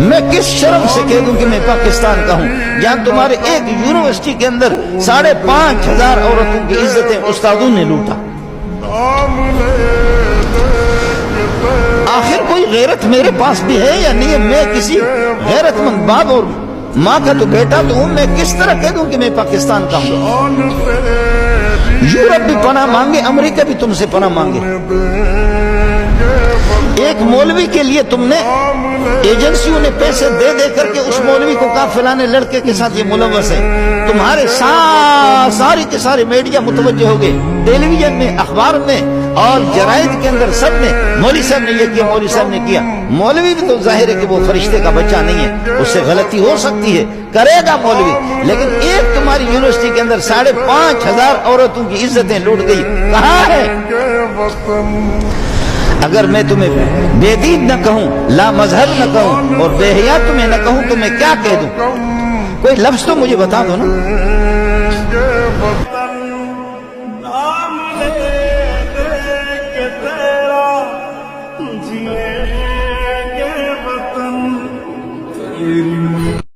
میں کس شرم سے کہہ دوں کہ میں پاکستان کا ہوں جہاں تمہارے ایک یونیورسٹی کے اندر 5,500 عورتوں کی عزتیں استادوں نے لوٹا۔ آخر کوئی غیرت میرے پاس بھی ہے یا نہیں ہے؟ میں کسی غیرت مند باپ اور ماں کا تو بیٹا تو ہوں، میں کس طرح کہہ دوں کہ میں پاکستان کا ہوں؟ یورپ بھی پناہ مانگے، امریکہ بھی تم سے پناہ مانگے۔ ایک مولوی کے لیے تم نے ایجنسیوں نے پیسے دے دے کر کے اس مولوی کو کہا فلانے لڑکے کے ساتھ یہ ملوث ہے، تمہارے ساری کے سارے میڈیا متوجہ ہو گئے، ٹیلی ویژن میں، اخبار میں اور جرائد کے اندر سب نے مولوی صاحب نے یہ کیا، مولوی صاحب نے کیا۔ مولوی بھی تو ظاہر ہے کہ وہ فرشتے کا بچہ نہیں ہے، اس سے غلطی ہو سکتی ہے، کرے گا مولوی، لیکن ایک تمہاری یونیورسٹی کے اندر 5,500 عورتوں کی عزتیں لوٹ گئی، کہاں ہے؟ اگر میں تمہیں بے دین نہ کہوں، لا مذہب نہ کہوں اور بے حیا تمہیں نہ کہوں تو میں کیا کہہ دوں؟ کوئی لفظ تو مجھے بتا دو نا۔